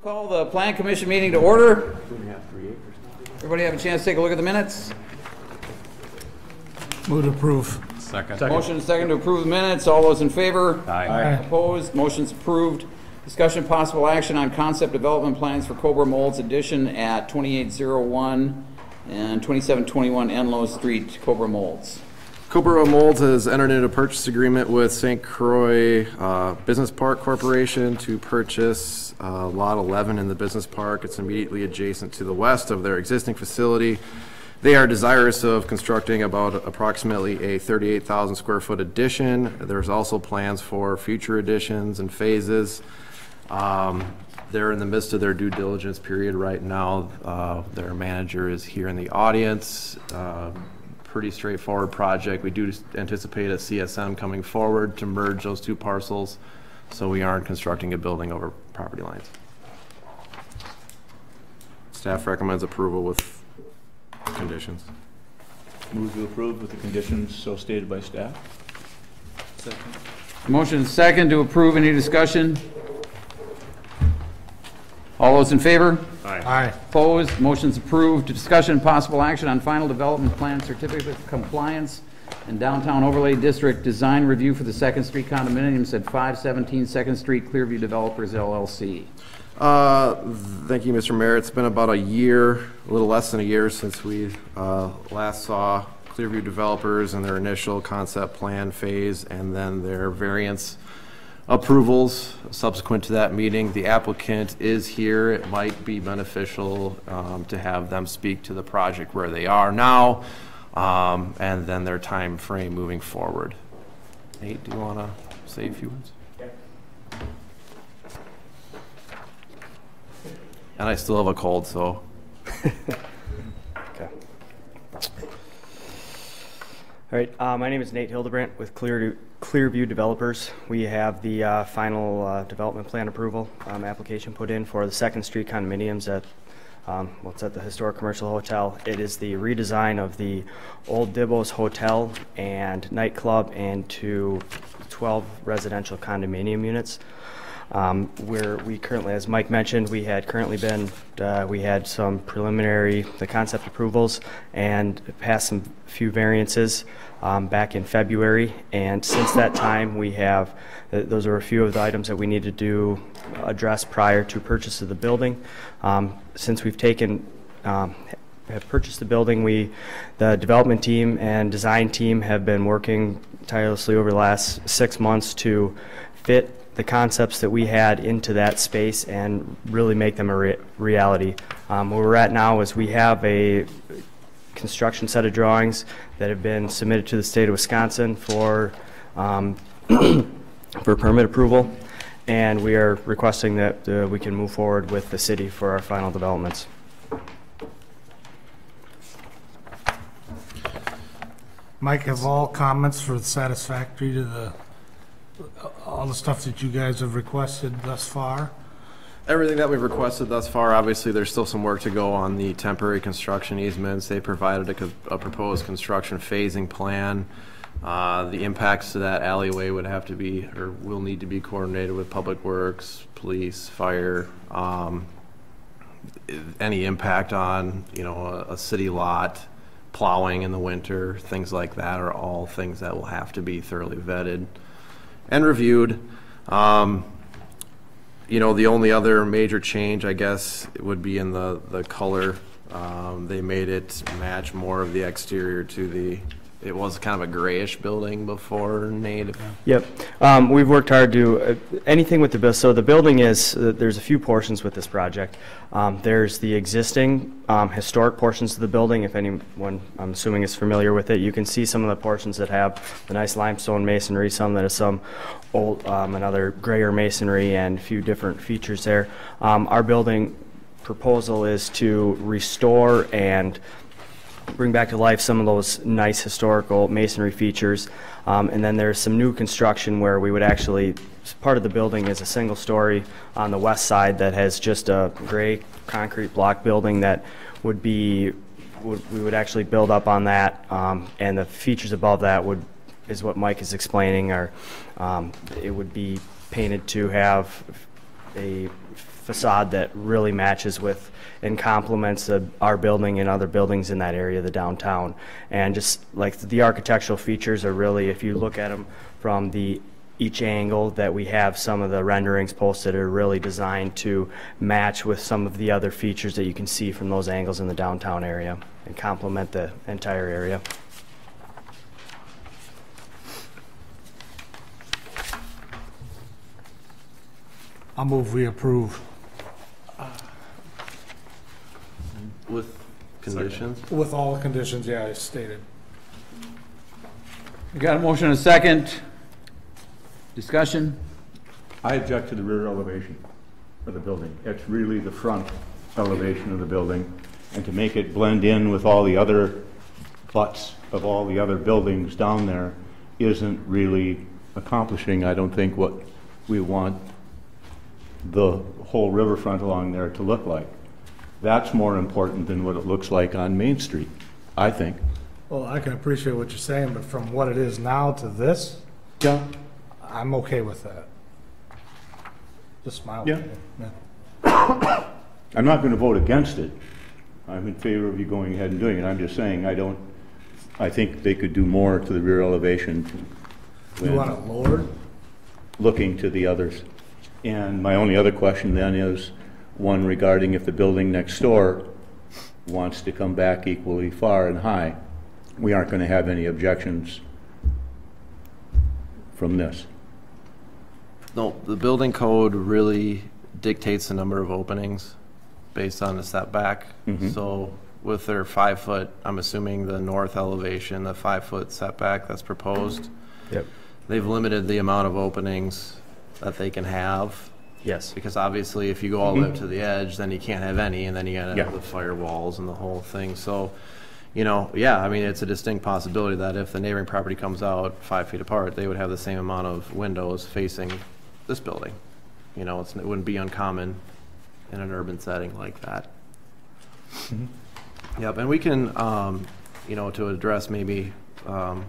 Call the Plan Commission meeting to order. Everybody have a chance to take a look at the minutes? Move to approve. Second. Motion and second to approve the minutes. All those in favor? Aye. Opposed? Motion's approved. Discussion possible action on concept development plans for Cobra Molds addition at 2801 and 2721 Enlow Street, Cobra Molds. Cobra Molds has entered into a purchase agreement with St. Croix Business Park Corporation to purchase Lot 11 in the business park. It's immediately adjacent to the west of their existing facility. They are desirous of constructing about approximately a 38,000 square foot addition. There's also plans for future additions and phases. They're in the midst of their due diligence period right now. Their manager is here in the audience. Pretty straightforward project. We do anticipate a CSM coming forward to merge those two parcels, so we aren't constructing a building over property lines. Staff recommends approval with conditions. Move to approve with the conditions so stated by staff. Second. Motion and second to approve. Any discussion? All those in favor? Aye. Opposed? Motion's approved. Discussion and possible action on final development plan certificate of compliance and downtown overlay district design review for the 2nd Street condominiums at 517 2nd Street, Clearview Developers, LLC. Thank you, Mr. Mayor. It's been about a year, a little less than a year since we last saw Clearview Developers and their initial concept plan phase and then their variance approvals subsequent to that meeting. The applicant is here. It might be beneficial to have them speak to the project where they are now and then their time frame moving forward. Nate, do you want to say a few words? And I still have a cold, so. Okay. All right, my name is Nate Hildebrandt with Clearview Developers. We have the final development plan approval application put in for the 2nd Street condominiums at, it's at the Historic Commercial Hotel. It is the redesign of the old Dibbo's Hotel and nightclub into 12 residential condominium units. Where we currently, as Mike mentioned, we had some preliminary, the concept approvals and passed some few variances back in February, and since that time we have, those are a few of the items that we need to address prior to purchase of the building. Since we've have purchased the building, the development team and design team have been working tirelessly over the last 6 months to fit the concepts that we had into that space and really make them a reality. Where we're at now is we have a construction set of drawings that have been submitted to the state of Wisconsin for for permit approval, and we are requesting that we can move forward with the city for our final developments. Mike, have all comments for satisfactory to all the stuff that you guys have requested thus far? Everything that we've requested thus far. Obviously, there's still some work to go on the temporary construction easements. They provided a proposed construction phasing plan. The impacts to that alleyway would have to be, or will need to be coordinated with Public Works, police, fire. Any impact on, a city lot, plowing in the winter, things like that are all things that will have to be thoroughly vetted and reviewed. The only other major change, I guess, would be in the color. They made it match more of the exterior to it was kind of a grayish building before, Nate. Yep. We've worked hard to anything with the building. So the building is, there's a few portions with this project. There's the existing historic portions of the building. If anyone, I'm assuming, is familiar with it, you can see some of the portions that have the nice limestone masonry, some that is some old, another grayer masonry, and a few different features there. Our building proposal is to restore and bring back to life some of those nice historical masonry features. And then there's some new construction where we would actually, part of the building is a single story on the west side that has just a gray concrete block building that would be, we would actually build up on that, and the features above that is what Mike is explaining, it would be painted to have a facade that really matches with and complements our building and other buildings in that area of the downtown. And just like the architectural features are really, if you look at them from each angle that we have, some of the renderings posted are really designed to match with some of the other features that you can see from those angles in the downtown area and complement the entire area. I'll move we approve. With conditions? With all the conditions, yeah, I stated. We got a motion and a second. Discussion? I object to the rear elevation of the building. It's really the front elevation of the building. And to make it blend in with all the other butts of all the other buildings down there isn't really accomplishing, I don't think, what we want the whole riverfront along there to look like. That's more important than what it looks like on Main Street, I think. Well, I can appreciate what you're saying, but from what it is now to this, Yeah. I'm okay with that. Just my Yeah. opinion. Yeah. I'm not going to vote against it. I'm in favor of you going ahead and doing it. I'm just saying I think they could do more to the rear elevation You want it lowered? looking to the others. And my only other question then is one regarding if the building next door wants to come back equally far and high, we aren't going to have any objections from this. No, the building code really dictates the number of openings based on the setback. So with their 5 foot, I'm assuming the north elevation, the 5 foot setback that's proposed, Yep. they've limited the amount of openings that they can have. Yes. Because obviously if you go all the way up to the edge, then you can't have any, and then you gotta have Yeah. the firewalls and the whole thing. So, you know, yeah, I mean, it's a distinct possibility that if the neighboring property comes out 5 feet apart, they would have the same amount of windows facing this building. You know, it wouldn't be uncommon in an urban setting like that. Yep, and we can, you know, to address maybe some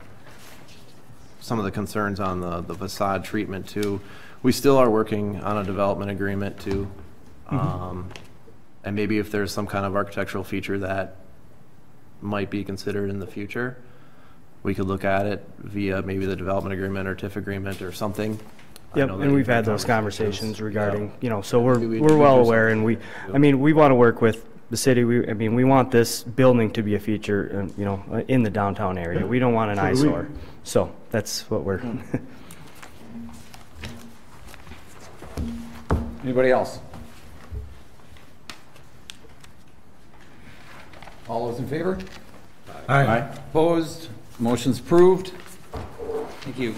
of the concerns on the facade treatment too, we still are working on a development agreement too. And maybe if there's some kind of architectural feature that might be considered in the future, we could look at it via maybe the development agreement or TIF agreement or something. I Yep, know that and we've you've had those conversations regarding, you know, so Maybe we we're do well something. aware, and I mean, we want to work with the city. I mean, we want this building to be a feature, you know, in the downtown area. We don't want an So do we. eyesore. So that's what we're. Anybody else? All those in favor? Aye. Opposed? Motion's approved. Thank you.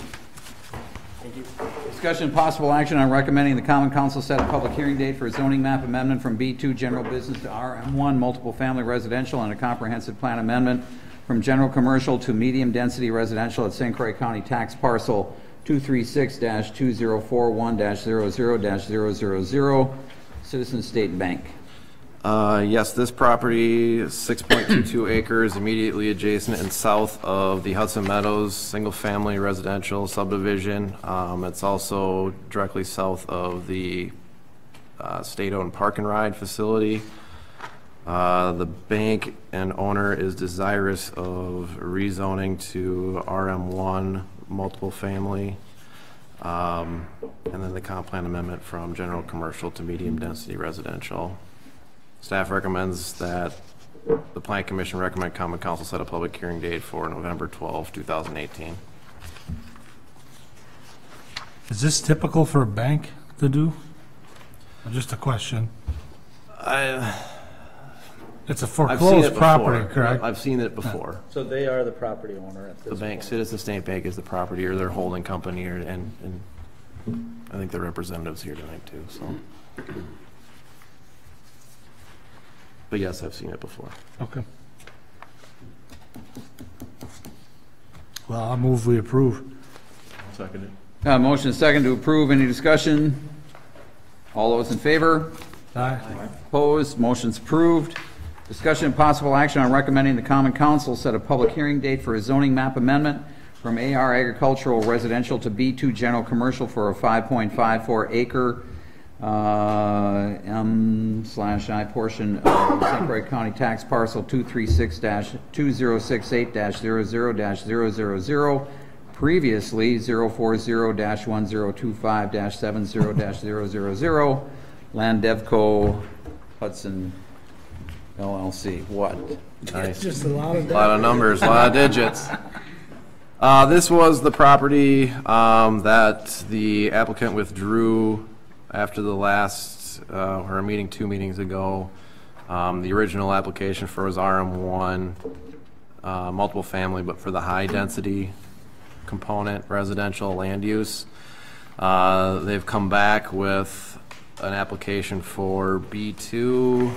Discussion and possible action on recommending the common council set a public hearing date for a zoning map amendment from B2 general business to RM1 multiple family residential and a comprehensive plan amendment from general commercial to medium density residential at St. Croix County tax parcel 236-2041-00-000, Citizen State Bank. Yes, this property is 6.22 acres immediately adjacent and south of the Hudson Meadows single-family residential subdivision. It's also directly south of the state-owned park and ride facility. The bank and owner is desirous of rezoning to RM1 multiple family. And then the comp plan amendment from general commercial to medium density residential. Staff recommends that the Plan Commission recommend common council set a public hearing date for November 12, 2018. Is this typical for a bank to do? Or just a question? It's a I've seen it foreclosed property, before. correct? I've seen it before. So they are the property owner at The this bank, point. Citizen State Bank is the property or their holding company, and I think the representative's here tonight too, so. But yes, I've seen it before. Okay. Well, I'll move we approve. Second it. Motion is second to approve. Any discussion? All those in favor? Aye. Opposed? Motion's approved. Discussion and possible action on recommending the common council set a public hearing date for a zoning map amendment from AR agricultural residential to B2 general commercial for a 5.54 acre M/I portion of St. Croix County Tax Parcel 236-2068-00-0000, previously 040-1025-70-000, Land Devco Hudson LLC. What? Nice. Just a lot of. A lot of numbers, a lot of digits. This was the property that the applicant withdrew after the last, or a meeting 2 meetings ago. The original application for was RM1, multiple family, but for the high density component, residential land use. They've come back with an application for B2,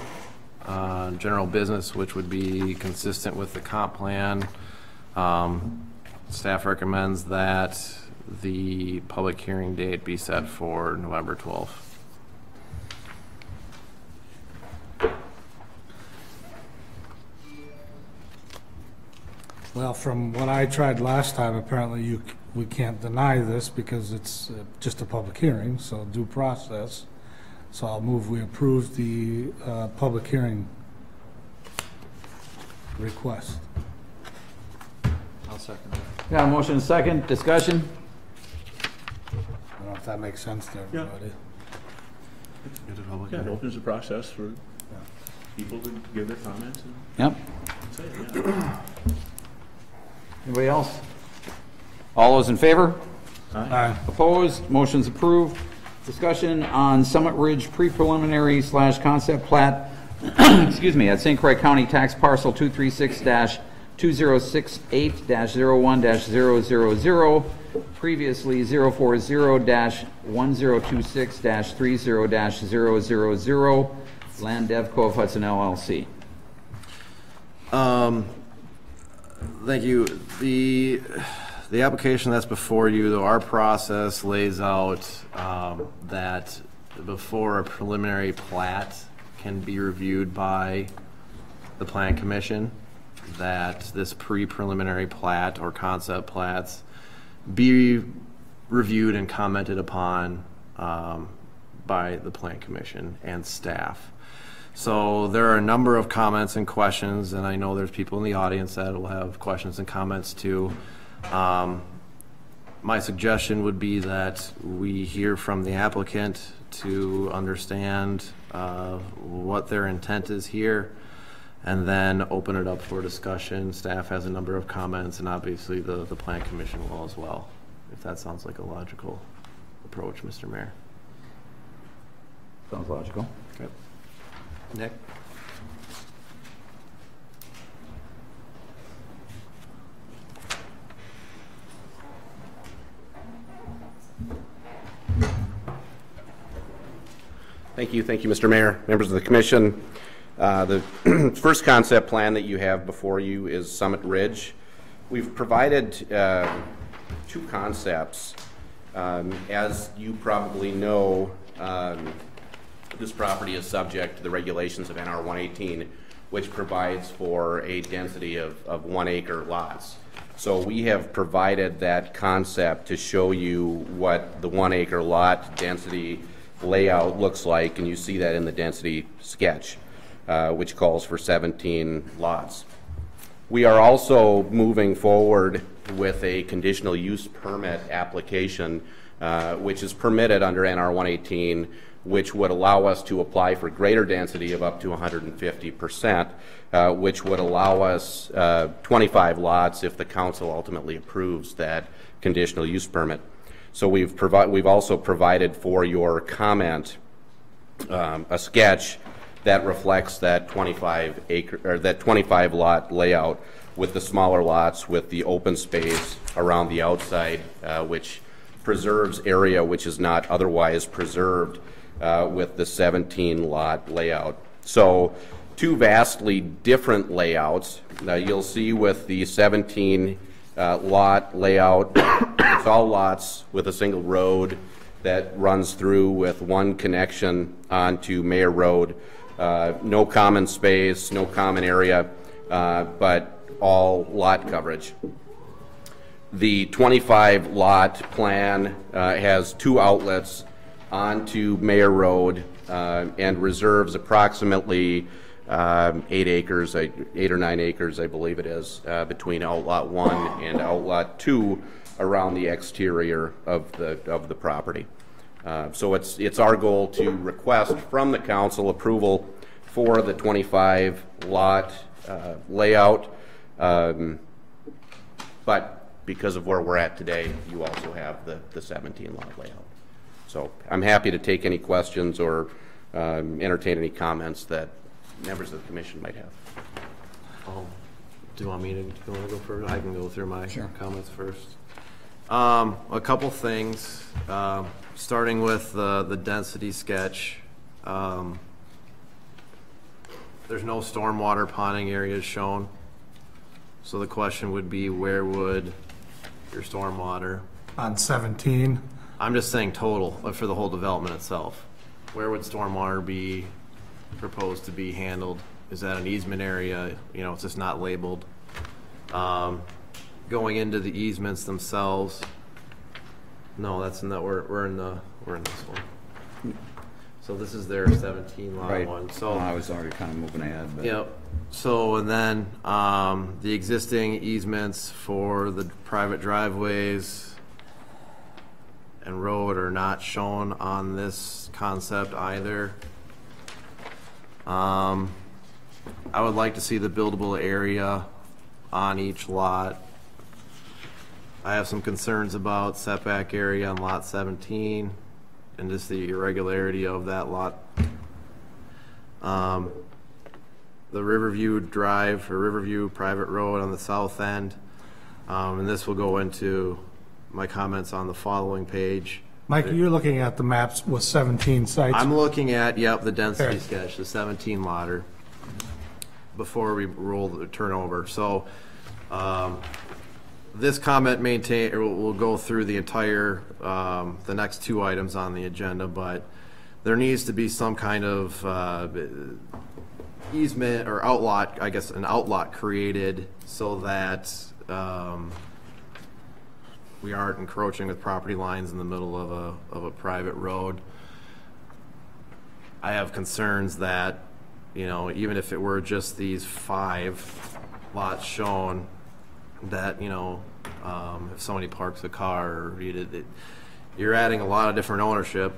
general business, which would be consistent with the comp plan. Staff recommends that the public hearing date be set for November 12th. Well, from what I tried last time, apparently we can't deny this because it's just a public hearing, so due process. So I'll move we approve the public hearing request. I'll second that. Got a motion and a second, discussion? I don't know if that makes sense to everybody. Yeah, it opens the process for people to give their comments and Yep. say, yeah. Anybody else? All those in favor? Aye. Opposed? Motion's approved. Discussion on Summit Ridge pre-preliminary / concept plat, excuse me, at St. Croix County Tax Parcel 236-2068-01-000, previously 040-1026-30-0000, Land Devco of Hudson LLC. Thank you. The application that's before you, though, our process lays out that before a preliminary plat can be reviewed by the Plan Commission, that this pre-preliminary plat or concept plats be reviewed and commented upon by the Plan Commission and staff. So there are a number of comments and questions, and I know there's people in the audience that will have questions and comments too. My suggestion would be that we hear from the applicant to understand what their intent is here, and then open it up for discussion. Staff has a number of comments, and obviously the Plan Commission will as well, if that sounds like a logical approach, Mr. Mayor. Sounds logical. Okay. Nick? Thank you, Mr. Mayor, members of the commission. The first concept plan that you have before you is Summit Ridge. We've provided two concepts. As you probably know, this property is subject to the regulations of NR 118, which provides for a density of 1 acre lots. So we have provided that concept to show you what the 1 acre lot density layout looks like, and you see that in the density sketch, which calls for 17 lots. We are also moving forward with a conditional use permit application, which is permitted under NR 118, which would allow us to apply for greater density of up to 150%, which would allow us 25 lots if the council ultimately approves that conditional use permit. So we've also provided for your comment a sketch that reflects that 25 lot layout with the smaller lots, with the open space around the outside, which preserves area which is not otherwise preserved with the 17 lot layout. So two vastly different layouts. You'll see with the 17 lot layout, it's all lots with a single road that runs through with one connection onto Mayor Road. No common space, no common area, but all lot coverage. The 25 lot plan has two outlets onto Mayor Road and reserves approximately 8 acres, 8 or 9 acres, I believe it is, between Outlot 1 and Outlot 2 around the exterior of the property. So it's our goal to request from the council approval for the 25 lot layout, but because of where we're at today, you also have the 17 lot layout. So I'm happy to take any questions or entertain any comments that members of the commission might have. Do you want me to go first? I can go through my comments first. A couple things, starting with the density sketch. There's no stormwater ponding areas shown. So the question would be, where would your stormwater? On 17, I'm just saying total for the whole development itself. Where would stormwater be proposed to be handled? Is that an easement area? You know, it's just not labeled. Going into the easements themselves. No, that's not. We're in this one. So this is their 17 lot one. So I was already kind of moving ahead. But. Yep. So and then the existing easements for the private driveways and road are not shown on this concept either. I would like to see the buildable area on each lot. I have some concerns about setback area on lot 17 and just the irregularity of that lot. The Riverview Drive or Riverview Private Road on the south end, and this will go into my comments on the following page. Mike, you're looking at the maps with 17 sites. I'm looking at, yep, the density Okay. sketch, the 17 lotter, before we roll the turnover. So this comment will go through the entire, the next two items on the agenda, but there needs to be some kind of easement or outlot, I guess an outlot created so that we aren't encroaching with property lines in the middle of a private road. I have concerns that, you know, even if it were just these 5 lots shown, that, you know, if somebody parks a car, or you're adding a lot of different ownership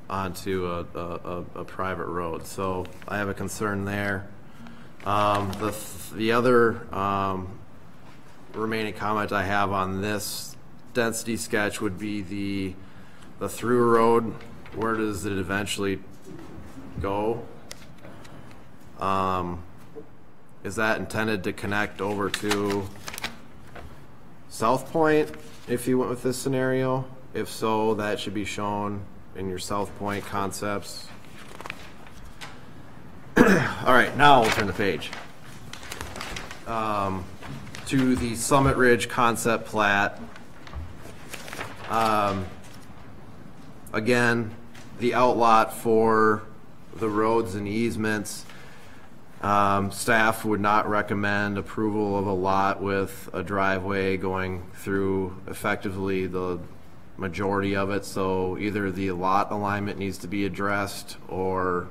onto a private road. So I have a concern there. The other remaining comment I have on this density sketch would be the through road. Where does it eventually go? Is that intended to connect over to South Point if you went with this scenario? If so, that should be shown in your South Point concepts. All right, now we'll turn the page to the Summit Ridge concept plat. Again, the outlot for the roads and easements. Staff would not recommend approval of a lot with a driveway going through effectively the majority of it. So either the lot alignment needs to be addressed, or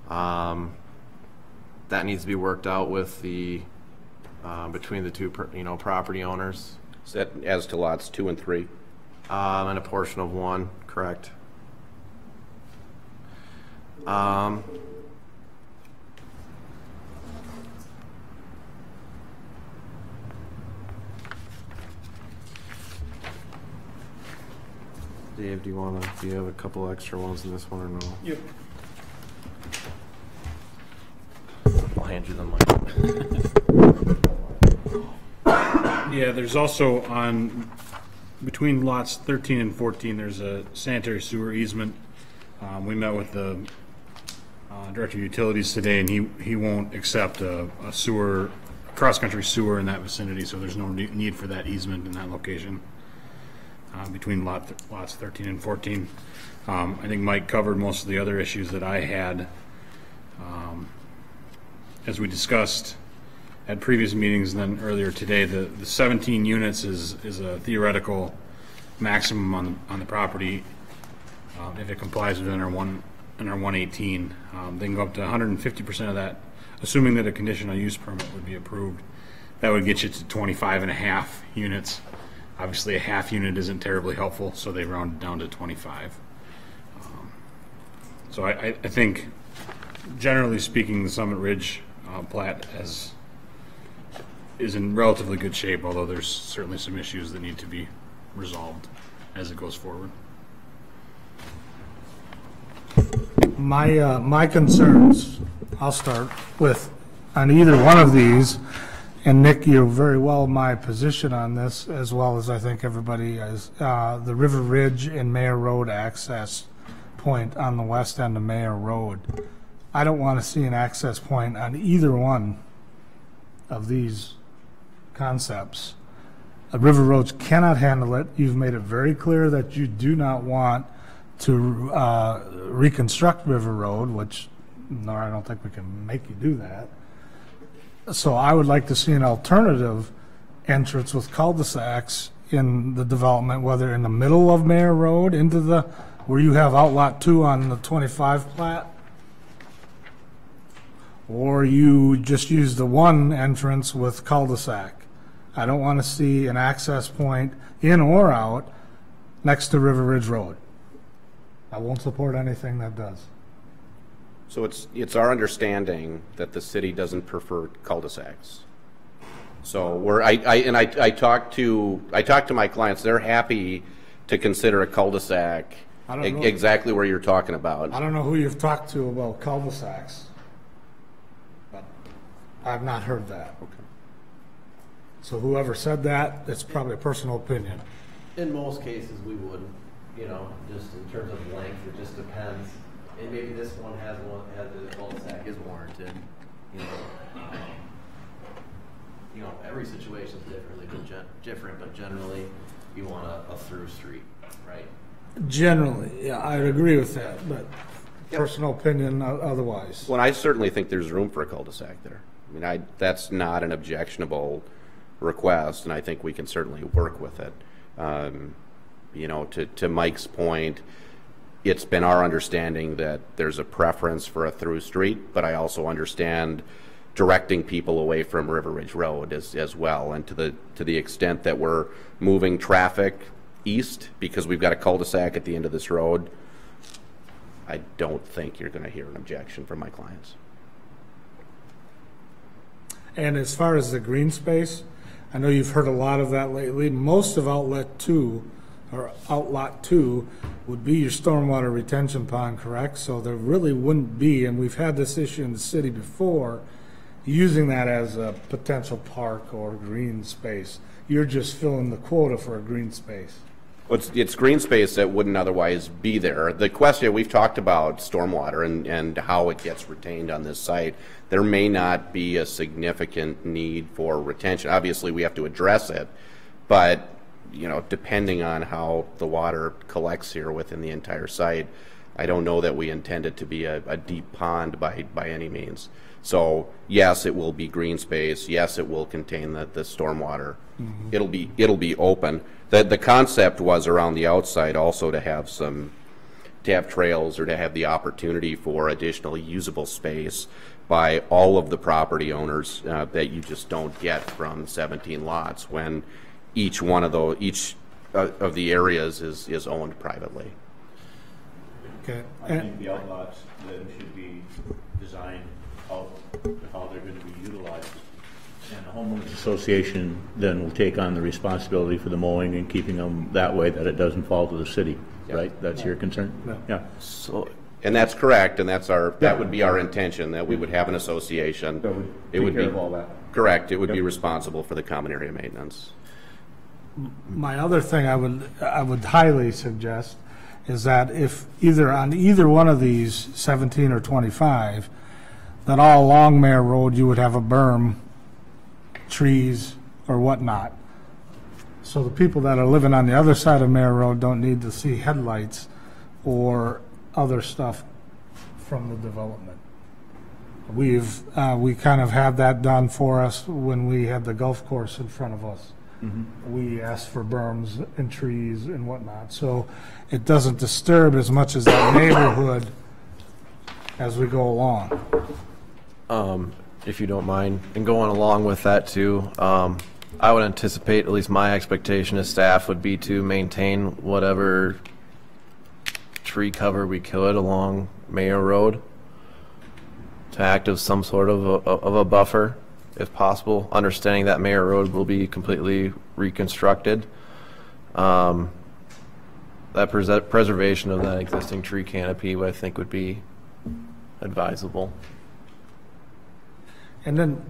that needs to be worked out with the between the two property owners. Is that as to lots 2 and 3? And a portion of 1, correct. Dave, do you have a couple extra ones in this one or no? Yep. I'll hand you the mic. Yeah, there's also between lots 13 and 14, there's a sanitary sewer easement. We met with the Director of Utilities today, and he won't accept a sewer, cross-country sewer in that vicinity, so there's no need for that easement in that location between lots 13 and 14. I think Mike covered most of the other issues that I had. As we discussed at previous meetings and then earlier today, the 17 units is a theoretical maximum on the property. if it complies within our 118. They can go up to 150% of that, assuming that a conditional use permit would be approved. That would get you to 25 and a half units. Obviously, a half unit isn't terribly helpful, so they rounded down to 25. So I think, generally speaking, the Summit Ridge plat is in relatively good shape, although there's certainly some issues that need to be resolved as it goes forward. My concerns, I'll start with, on either one of these, and Nick, you're very well my position on this, as well as I think everybody is, the River Ridge and Mayor Road access point on the west end of Mayor Road. I don't want to see an access point on either one of these concepts. River Roads cannot handle it. You've made it very clear that you do not want to reconstruct River Road, which, no, I don't think we can make you do that. So I would like to see an alternative entrance with cul-de-sacs in the development, whether in the middle of Mayor Road into the, where you have outlot 2 on the 25 plat, or you just use the one entrance with cul-de-sac. I don't want to see an access point in or out next to River Ridge Road. I won't support anything that does. So it's our understanding that the city doesn't prefer cul-de-sacs. So I talked to my clients. They're happy to consider a cul-de-sac exactly where you're talking about. I don't know who you've talked to about cul-de-sacs, but I've not heard that. Okay. So whoever said that, it's probably a personal opinion. In most cases, we wouldn't, just in terms of length, it just depends. And maybe this one has the cul-de-sac is warranted. Every situation is different, but generally, you want a through street, right? Generally, yeah, I would agree with that, but personal opinion otherwise. Well, I certainly think there's room for a cul-de-sac there. That's not an objectionable request, and I think we can certainly work with it. To Mike's point, it's been our understanding that there's a preference for a through street, but I also understand directing people away from River Ridge Road as well, and to the extent that we're moving traffic east because we've got a cul-de-sac at the end of this road, I don't think you're going to hear an objection from my clients. And as far as the green space, I know you've heard a lot of that lately. Most of Outlet 2 or Outlot 2 would be your stormwater retention pond, correct? So there really wouldn't be, and we've had this issue in the city before, using that as a potential park or green space. You're just filling the quota for a green space. Well, it's green space that wouldn't otherwise be there. The question, we've talked about stormwater and how it gets retained on this site. There may not be a significant need for retention. Obviously, we have to address it, but depending on how the water collects here within the entire site, I don't know that we intend it to be a deep pond by any means. So yes, it will be green space. Yes, it will contain the stormwater. Mm-hmm. It'll be open. The concept was around the outside also to have trails or to have the opportunity for additional usable space by all of the property owners that you just don't get from 17 lots when each of the areas is owned privately. Okay. I think the outlots then should be designed out how they're going to be utilized. And the homeowners association then will take on the responsibility for the mowing and keeping them that way that it doesn't fall to the city, right? That's your concern? Yeah. So, and that's correct, and that would be our intention, that we would have an association. It would be all that. Correct. It would be responsible for the common area maintenance. My other thing I would highly suggest is that if on either one of these 17 or 25, that all along Mayor Road you would have a berm, trees or whatnot. So the people that are living on the other side of Mayor Road don't need to see headlights or other stuff from the development. We kind of had that done for us when we had the golf course in front of us we asked for berms and trees and whatnot. So it doesn't disturb as much as that neighborhood as we go along. If you don't mind, and going along with that too, I would anticipate, at least my expectation as staff would be to maintain whatever tree cover we could along Mayo Road to act as some sort of a buffer, if possible, understanding that Mayo Road will be completely reconstructed. That preservation of that existing tree canopy, I think, would be advisable. And then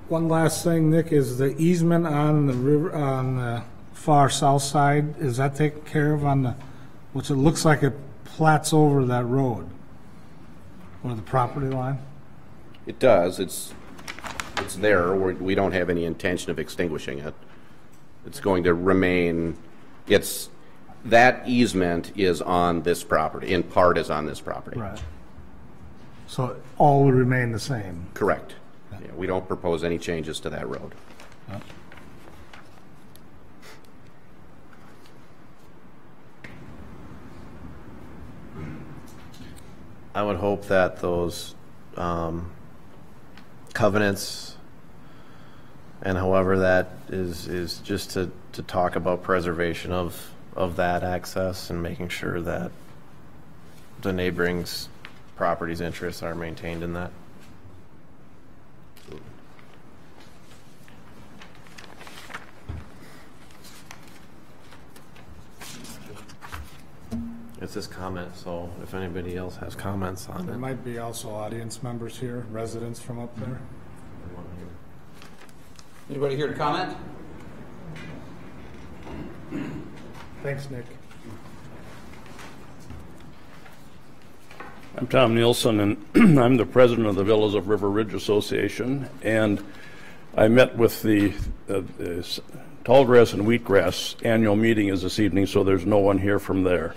one last thing, Nick, is the easement on the river, on the far south side, is that taken care of on the, which it looks like it plats over that road or the property line? It does. It's there. We don't have any intention of extinguishing it. It's going to remain, that easement is on this property, in part is on this property. Right. So all will remain the same? Correct. Yeah, we don't propose any changes to that road. Yep. I would hope that those covenants and however that is just to talk about preservation of that access and making sure that the neighboring properties' interests are maintained in that. It's this comment, so if anybody else has comments on There it. might be also audience members here, residents from up there. Anybody here to comment? Thanks, Nick. I'm Tom Nielsen, and I'm the president of the Villas of River Ridge Association, and I met with the Tallgrass and Wheatgrass annual meeting is this evening, so there's no one here from there.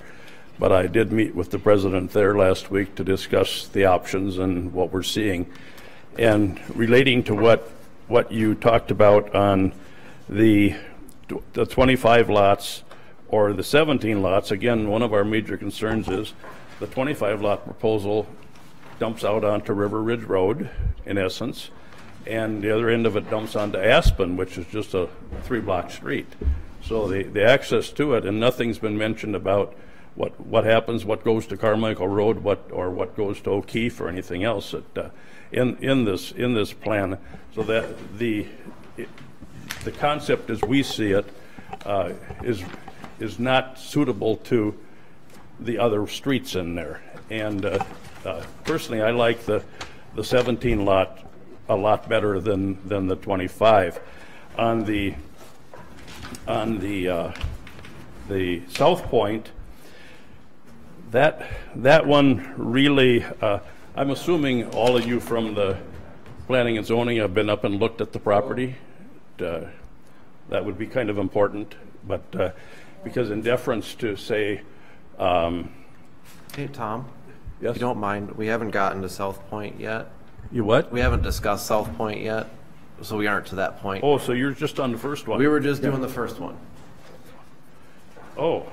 But I did meet with the president there last week to discuss the options and what we're seeing. And relating to what you talked about on the 25 lots or the 17 lots, again, one of our major concerns is the 25 lot proposal dumps out onto River Ridge Road, in essence, and the other end of it dumps onto Aspen, which is just a 3-block street. So the access to it, and nothing's been mentioned about what happens, what goes to Carmichael Road, what goes to O'Keefe or anything else in this plan, so that the concept as we see it is not suitable to the other streets in there. And personally, I like the 17 lot a lot better than the 25. On the South Point, that one really, I'm assuming all of you from the planning and zoning have been up and looked at the property. That would be kind of important, but because in deference to say, Hey, Tom. Yes? If you don't mind, we haven't gotten to South Point yet. You what? We haven't discussed South Point yet, so we aren't to that point. Oh, so you're just on the first one? We were just doing the first one. Oh,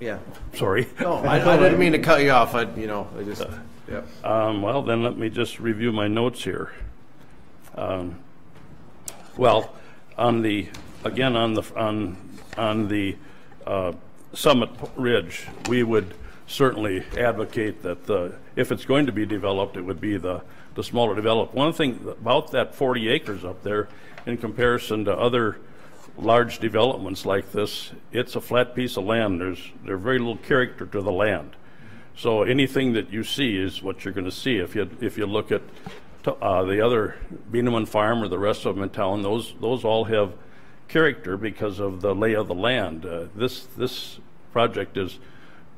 Yeah. sorry. No, I didn't mean to cut you off. I just, yeah. Well, then let me just review my notes here. Well, on the Summit Ridge, we would certainly advocate that if it's going to be developed, it would be the smaller developed. One thing about that 40 acres up there, in comparison to other large developments like this, it's a flat piece of land. There's very little character to the land. So anything that you see is what you're going to see. If you look at the other Beaneman Farm or the rest of them in town, those all have character because of the lay of the land. This project is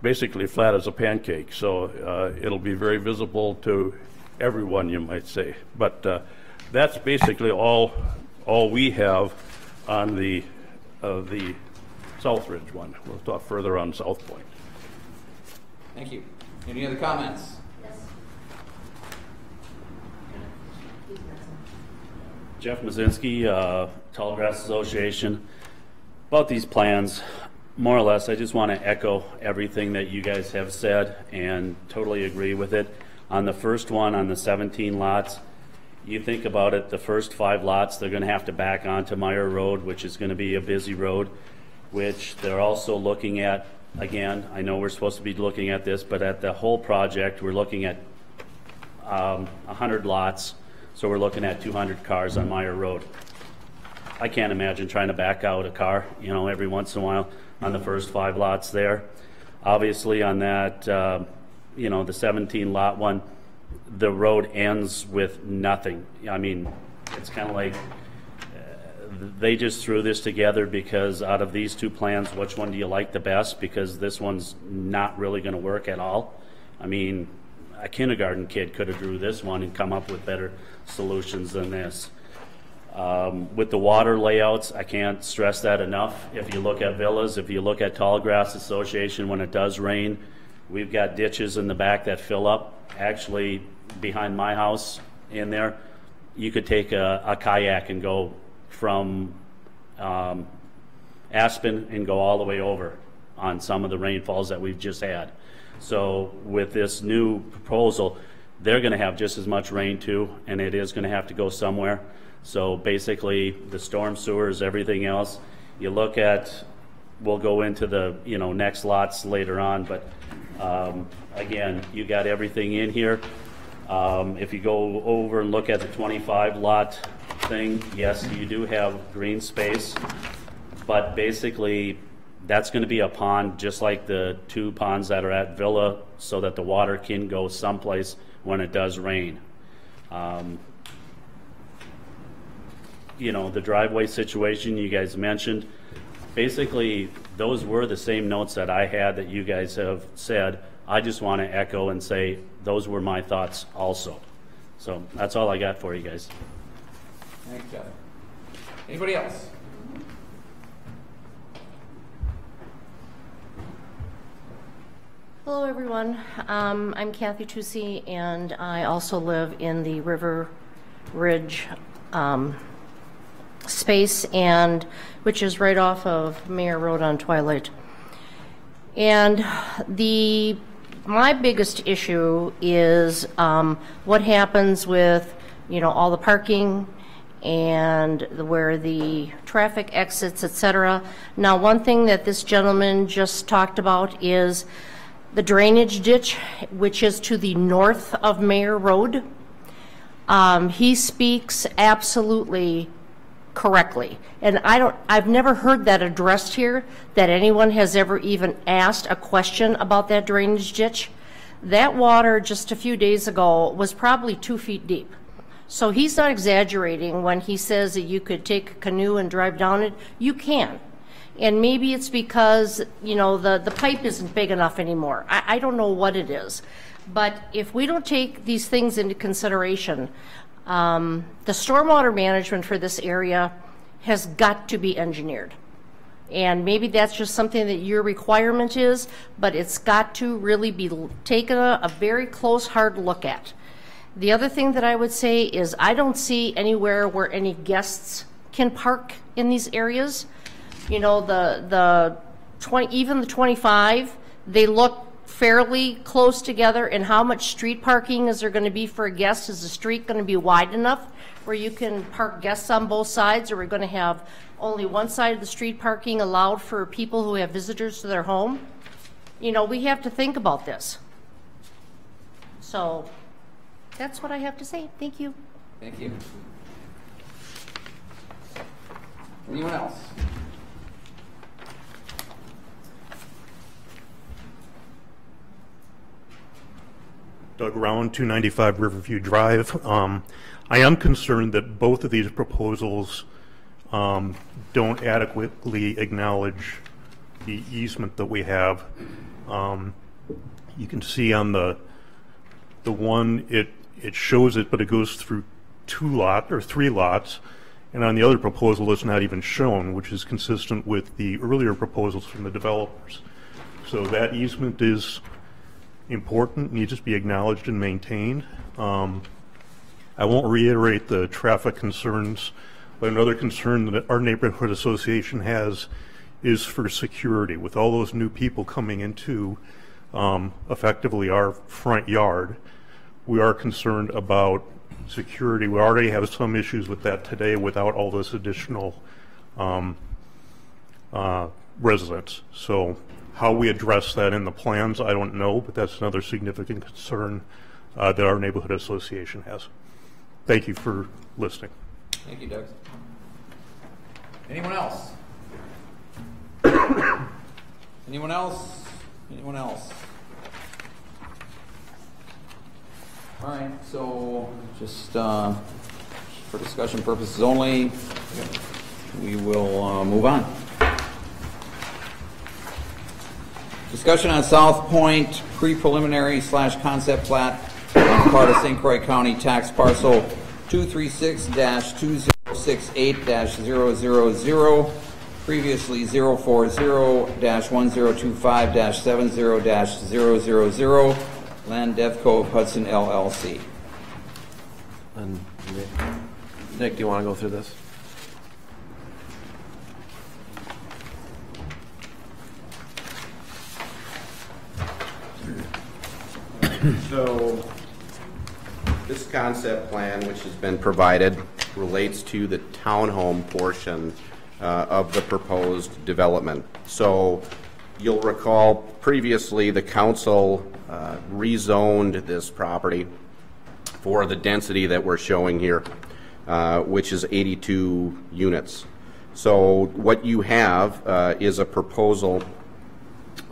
basically flat as a pancake, so it'll be very visible to everyone, you might say. But that's basically all we have on the South Ridge one. We'll talk further on South Point. Thank you. Any other comments? Jeff Mazinski, Tallgrass Association. About these plans, more or less, I just want to echo everything that you guys have said and totally agree with it. On the first one, on the 17 lots, you think about it, the first 5 lots, they're going to have to back onto Meyer Road, which is going to be a busy road, which they're also looking at, again, I know we're supposed to be looking at this, but at the whole project, we're looking at 100 lots, so we're looking at 200 cars on Meyer Road. I can't imagine trying to back out a car, you know, every once in a while on the first 5 lots there. Obviously on that, you know, the 17 lot one, the road ends with nothing. I mean, it's kind of like they just threw this together because out of these 2 plans, which one do you like the best? Because this one's not really going to work at all. I mean, a kindergarten kid could have drew this one and come up with better solutions than this. With the water layouts, I can't stress that enough. If you look at villas, if you look at Tall Grass Association, when it does rain, we've got ditches in the back that fill up. Actually, behind my house in there, you could take a kayak and go from Aspen and go all the way over on some of the rainfalls that we've just had. So with this new proposal, they're going to have just as much rain too, and it is going to have to go somewhere. So basically, the storm sewers, everything else, you look at, we'll go into the, you know, next lots later on, but again, you got everything in here. If you go over and look at the 25 lot thing, yes, you do have green space, but basically that's going to be a pond just like the 2 ponds that are at Villa so that the water can go someplace when it does rain. You know, the driveway situation you guys mentioned, basically those were the same notes that I had that you guys have said. I just want to echo and say those were my thoughts also. So that's all I got for you guys. Thanks, Jeff. Anybody else? Hello, everyone. I'm Kathy Tucci, and I also live in the River Ridge space, and which is right off of Mayer Road on Twilight. And my biggest issue is what happens with, you know, all the parking and where the traffic exits, etc. Now, one thing that this gentleman just talked about is the drainage ditch, which is to the north of Mayer Road. He speaks absolutely correctly, and I've never heard that addressed here, that anyone has ever even asked a question about that drainage ditch. That water just a few days ago was probably 2 feet deep. So he's not exaggerating when he says that you could take a canoe and drive down it. You can. And maybe it's because, you know, the pipe isn't big enough anymore. I don't know what it is. But if we don't take these things into consideration, the stormwater management for this area has got to be engineered. And maybe that's just something that your requirement is, but it's got to really be taken a very close, hard look at. The other thing that I would say is I don't see anywhere where any guests can park in these areas. You know, even the 25, they look fairly close together. And how much street parking is there going to be for a guest? Is the street going to be wide enough where you can park guests on both sides? Or are we going to have only one side of the street parking allowed for people who have visitors to their home? You know, we have to think about this. So that's what I have to say. Thank you. Thank you. Anyone else? Doug Round, 295 Riverview Drive. I am concerned that both of these proposals don't adequately acknowledge the easement that we have. You can see on the one, it shows it, but it goes through 3 lots, and on the other proposal it's not even shown, which is consistent with the earlier proposals from the developers. So that easement is important, needs to be acknowledged and maintained. I won't reiterate the traffic concerns, but another concern that our neighborhood association has is for security. With all those new people coming into effectively our front yard, we are concerned about security. We already have some issues with that today without all this additional residents. So how we address that in the plans, I don't know, but that's another significant concern that our neighborhood association has. Thank you for listening. Thank you, Doug. Anyone else? Anyone else? Anyone else? All right, so just for discussion purposes only, we will move on. Discussion on South Point pre-preliminary / concept plat on part of St. Croix County tax parcel 236-2068-000, previously 040-1025-70-000, Land Devco of Hudson LLC. And Nick, do you want to go through this? So this concept plan, which has been provided, relates to the townhome portion of the proposed development. So you'll recall previously the council rezoned this property for the density that we're showing here, which is 82 units. So what you have is a proposal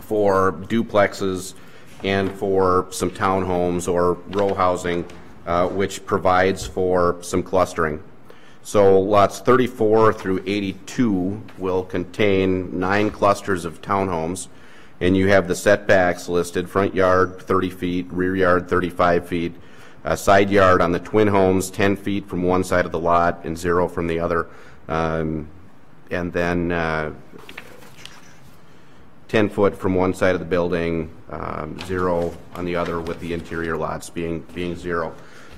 for duplexes and for some townhomes or row housing, which provides for some clustering. So lots 34 through 82 will contain 9 clusters of townhomes, and you have the setbacks listed: front yard 30 feet, rear yard 35 feet, side yard on the twin homes 10 feet from one side of the lot and 0 from the other, and then 10 foot from one side of the building, 0 on the other, with the interior lots being 0.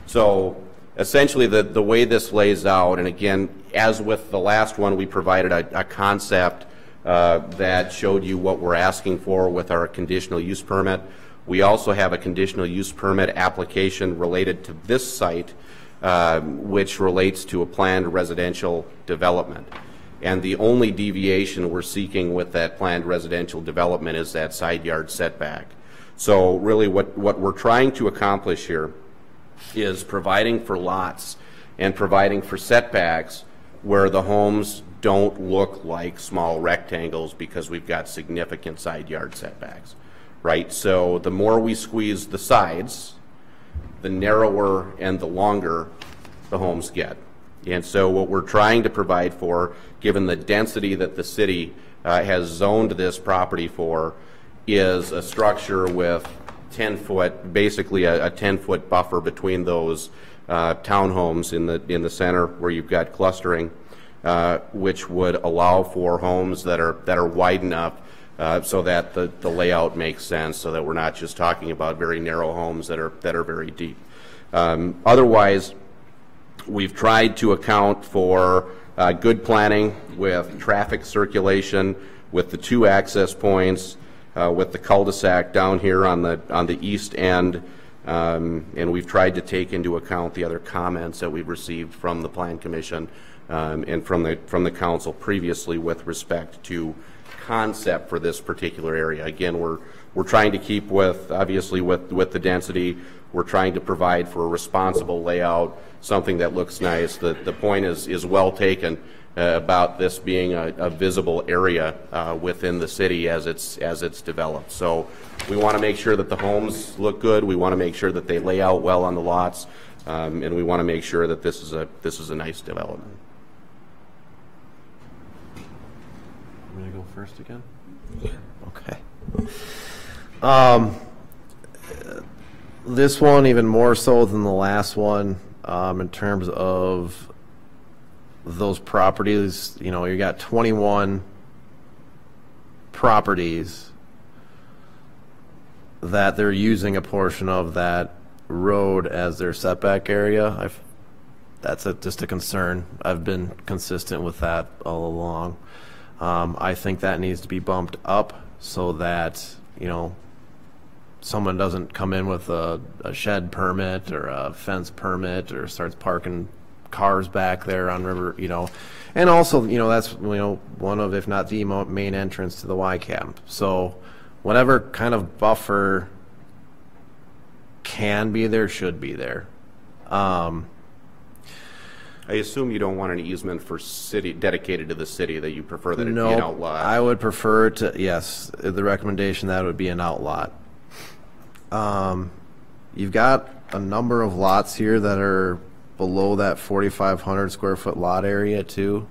So essentially the way this lays out, and again, as with the last one, we provided a concept that showed you what we're asking for with our conditional use permit. We also have a conditional use permit application related to this site, which relates to a planned residential development. And the only deviation we're seeking with that planned residential development is that side yard setback. So really what we're trying to accomplish here is providing for lots and providing for setbacks where the homes don't look like small rectangles, because we've got significant side yard setbacks, right? So the more we squeeze the sides, the narrower and the longer the homes get. And so what we're trying to provide for, given the density that the city has zoned this property for, is a structure with 10-foot, basically a 10-foot buffer between those townhomes in the center where you've got clustering, which would allow for homes that are wide enough so that the layout makes sense, so that we're not just talking about very narrow homes that are very deep. Otherwise, we've tried to account for good planning with traffic circulation, with the 2 access points, with the cul-de-sac down here on the east end, and we've tried to take into account the other comments that we've received from the Plan Commission and from the council previously with respect to concept for this particular area. Again, we're trying to keep with, obviously, with the density. We're trying to provide for a responsible layout, something that looks nice. The point is well taken about this being a visible area within the city as it's developed. So we want to make sure that the homes look good. We want to make sure that they lay out well on the lots, and we want to make sure that this is a nice development. I'm going to go first again. Okay. This one even more so than the last one, in terms of those properties. You know, you got 21 properties that they're using a portion of that road as their setback area. That's just a concern. I've been consistent with that all along. I think that needs to be bumped up so that, you know, someone doesn't come in with a shed permit or a fence permit or starts parking cars back there on River, you know. And also, you know, that's, you know, one of, if not the main entrance to the Y camp. So whatever kind of buffer can be there should be there. I assume you don't want an easement for city, dedicated to the city, that you prefer that it be No, an outlot? I would prefer to, yes, the recommendation that would be an outlot. You've got a number of lots here that are below that 4,500 square foot lot area too,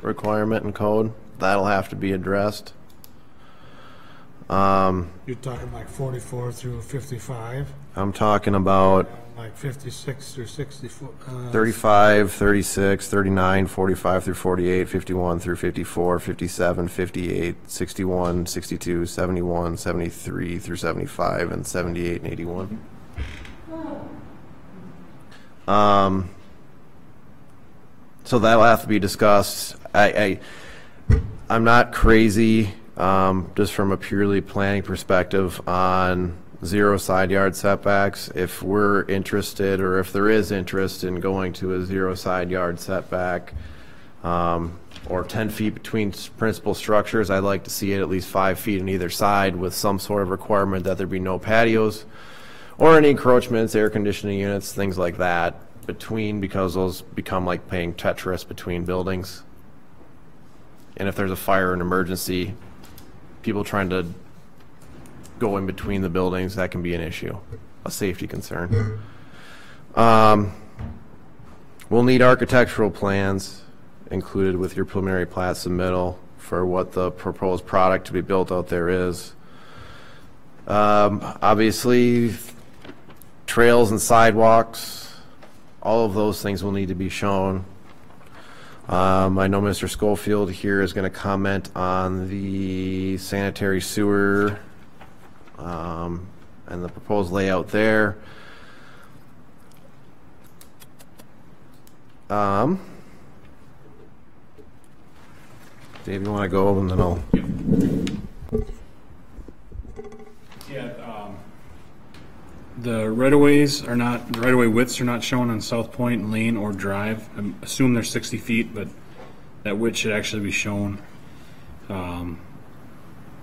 requirement and code. That'll have to be addressed. You're talking like 44 through 55, I'm talking about like 56 through 64. 35, 36, 39, 45 through 48, 51 through 54, 57, 58, 61, 62, 71, 73 through 75, and 78 and 81. So that'll have to be discussed. I'm not crazy, just from a purely planning perspective, on 0 side yard setbacks. If we're interested, or if there is interest in going to a 0 side yard setback, or 10 feet between principal structures, I'd like to see it at least 5 feet on either side with some sort of requirement that there be no patios or any encroachments, air conditioning units, things like that between, because those become like playing Tetris between buildings. And if there's a fire and emergency, people trying to go in between the buildings, that can be an issue, a safety concern. We'll need architectural plans included with your preliminary plat submittal for what the proposed product to be built out there is. Obviously, trails and sidewalks, all of those things will need to be shown. I know Mr. Schofield here is going to comment on the sanitary sewer and the proposed layout there. Dave, you want to go and then I'll... Yeah, the right-of-way widths are not shown on South Point Lane or Drive. I assume they're 60 feet, but that width should actually be shown.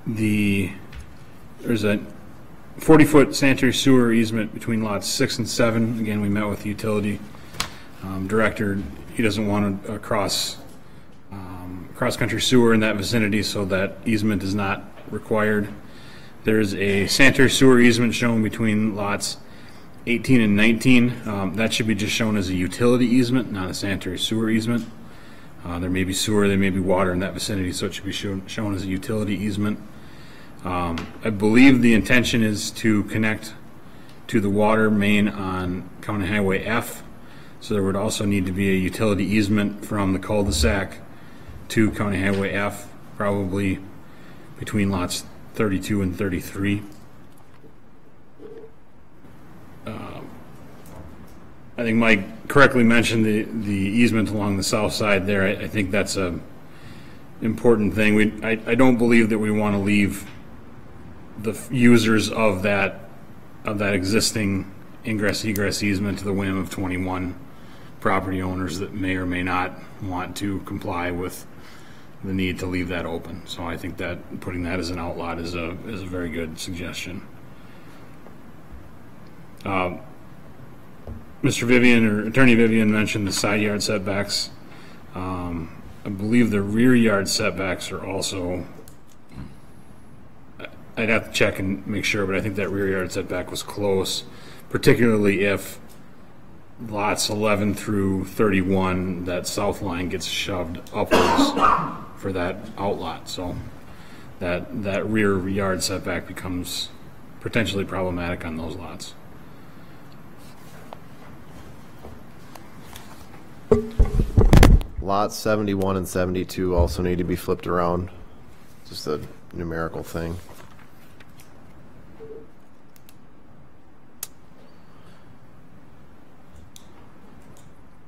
There's a 40-foot sanitary sewer easement between lots 6 and 7. Again, we met with the utility director. He doesn't want a cross-country sewer in that vicinity, so that easement is not required. There's a sanitary sewer easement shown between lots 18 and 19. That should be just shown as a utility easement, not a sanitary sewer easement. There may be sewer, there may be water in that vicinity, so it should be shown as a utility easement. I believe the intention is to connect to the water main on County Highway F, so there would also need to be a utility easement from the cul-de-sac to County Highway F, probably between lots 32 and 33. I think Mike correctly mentioned the easement along the south side there. I think that's a important thing. I don't believe that we want to leave the users of that existing ingress-egress easement to the whim of 21 property owners that may or may not want to comply with the need to leave that open. So I think that putting that as an outlot is a very good suggestion. Mr. Vivian, or Attorney Vivian, mentioned the side yard setbacks. I believe the rear yard setbacks are also, I'd have to check and make sure, but I think that rear yard setback was close, particularly if lots 11 through 31, that south line gets shoved upwards for that outlot. So that rear yard setback becomes potentially problematic on those lots. Lots 71 and 72 also need to be flipped around. Just a numerical thing.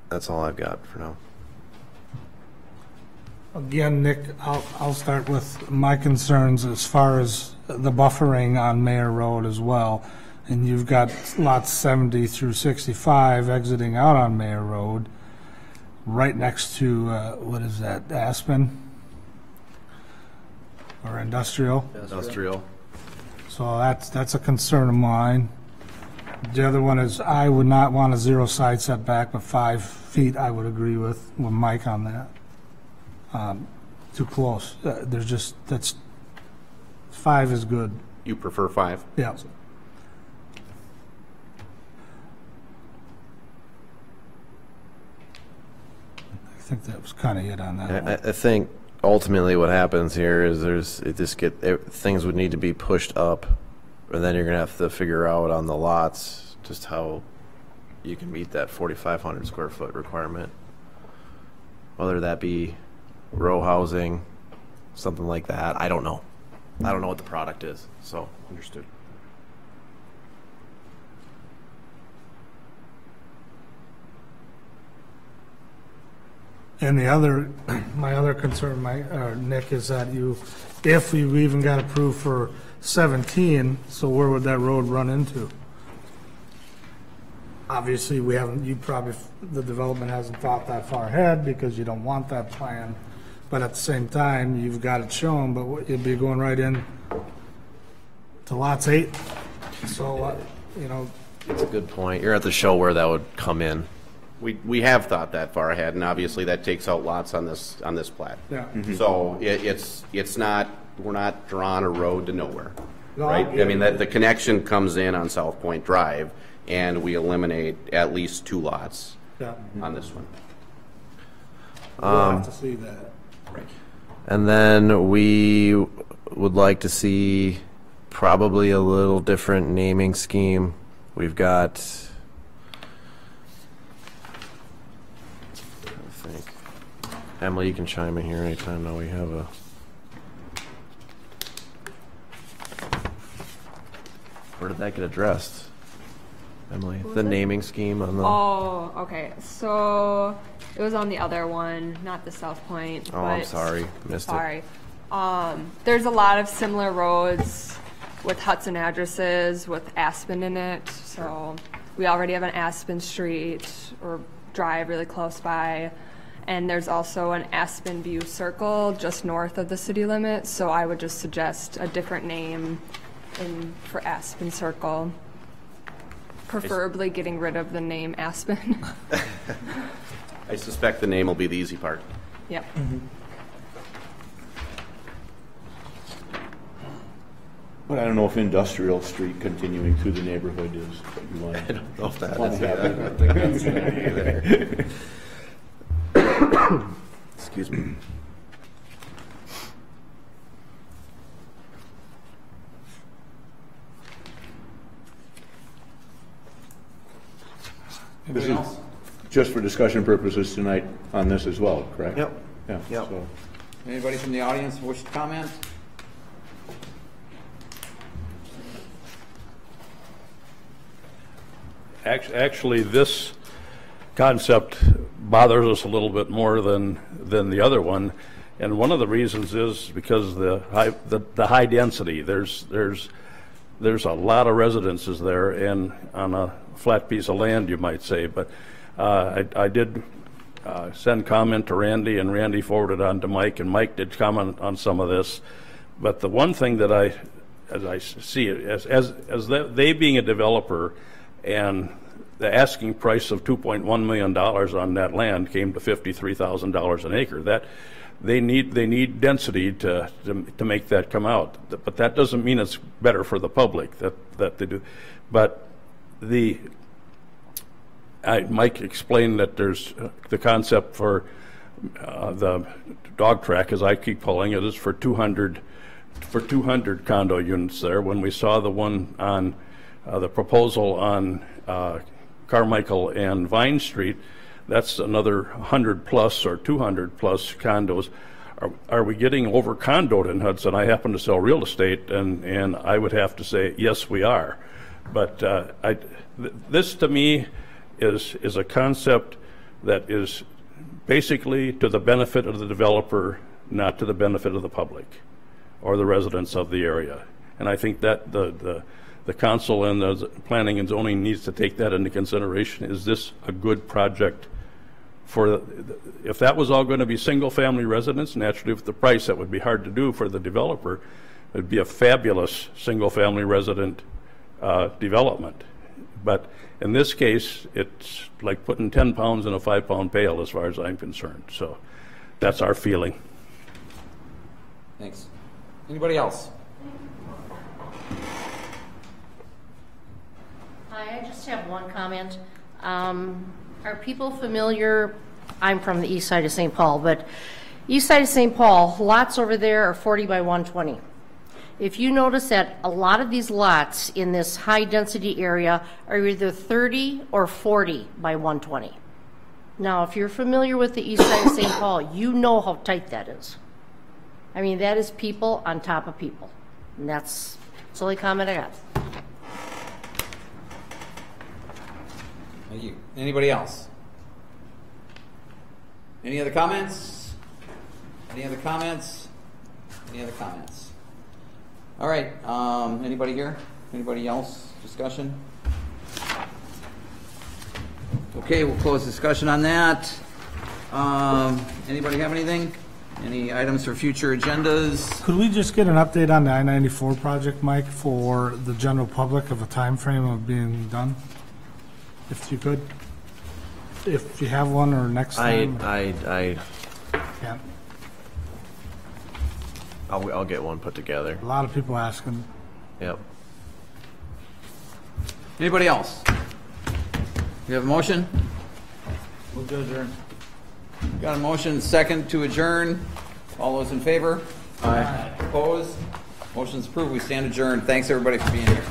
That's all I've got for now. Again, Nick, I'll start with my concerns as far as the buffering on Mayor Road as well. And you've got lots 70 through 65 exiting out on Mayor Road, right next to, what is that, Aspen? Or Industrial? Industrial. So that's a concern of mine. The other one is I would not want a zero side setback, but 5 feet I would agree with Mike on that. Too close. There's just, 5 is good. You prefer 5? Yeah. I think that was kind of it on that one. I think ultimately what happens here is things would need to be pushed up, and then you're going to have to figure out on the lots just how you can meet that 4,500 square foot requirement. Whether that be row housing, something like that, I don't know. I don't know what the product is, so understood. And my other concern, Nick, is that if we even got approved for 17, so where would that road run into? Obviously, the development hasn't thought that far ahead because you don't want that plan. But at the same time, you've got it shown, but you'd be going right in to lots 8. So, It's a good point. You're at the show where that would come in. We have thought that far ahead, and obviously that takes out lots on this plat. Yeah. So it's not, we're not drawing a road to nowhere, No, right? yeah. I mean, the connection comes in on South Point Drive, and we eliminate at least 2 lots Yeah. on this one. We'll have to see that. Right. And then we would like to see probably a little different naming scheme. We've got, I think, Emily, you can chime in here anytime now we have a. Where did that get addressed, Emily? The naming scheme on the. Oh, okay. So it was on the other one, not the South Point. Oh, I'm sorry. Missed it. There's a lot of similar roads with Hudson addresses with Aspen in it. So we already have an Aspen Street or drive really close by. And there's also an Aspen View Circle just north of the city limits. So I would just suggest a different name for Aspen Circle. Preferably getting rid of the name Aspen. I suspect the name will be the easy part. Yep. But I don't know if Industrial Street continuing through the neighborhood is what you want. I don't know if that want is. to I happen. don't think that's going either. Excuse me. This Anybody is else? just for discussion purposes tonight on this as well, correct? Yep. Yeah. Yep. So, Anybody from the audience wish to comment? Actually, this concept bothers us a little bit more than the other one, and one of the reasons is because the high density. There's a lot of residences there, and on a flat piece of land, you might say. But I did send comment to Randy, and Randy forwarded on to Mike, and Mike did comment on some of this. But the one thing that as I see it, as they being a developer, and the asking price of $2.1 million on that land came to $53,000 an acre. That they need density to make that come out. But that doesn't mean it's better for the public that they do. But Mike explained that there's the concept for the dog track, as I keep calling it, is for 200 condo units there. When we saw the one on the proposal on Carmichael and Vine Street, that's another 100 plus or 200 plus condos. Are we getting over condoed in Hudson? I happen to sell real estate, and I would have to say yes, we are. But this to me is a concept that is basically to the benefit of the developer, not to the benefit of the public or the residents of the area. And I think that the council and the planning and zoning needs to take that into consideration. Is this a good project for, if that was all going to be single-family residents, naturally with the price, that would be hard to do for the developer. It would be a fabulous single-family resident development. But in this case, it's like putting 10 pounds in a 5-pound pail as far as I'm concerned. So that's our feeling. Thanks. Anybody else? Hi, I just have one comment. Are people familiar, I'm from the east side of St. Paul, but east side of St. Paul, lots over there are 40 by 120. If you notice that a lot of these lots in this high density area are either 30 or 40 by 120. Now, if you're familiar with the east side of St. Paul, you know how tight that is. I mean, that is people on top of people. And that's the only comment I got. Thank you. Anybody else? Any other comments? Any other comments? Any other comments? All right. Anybody here? Anybody else? Discussion? Okay, we'll close discussion on that. Anybody have anything? Any items for future agendas? Could we just get an update on the I-94 project, Mike, for the general public of a time frame of being done? If you could, if you have one, or next time. Yeah. I'll get one put together. A lot of people asking. Yep. Anybody else? You have a motion? Move to adjourn. Got a motion, second to adjourn. All those in favor? Aye. Opposed? Motion's approved. We stand adjourned. Thanks, everybody, for being here.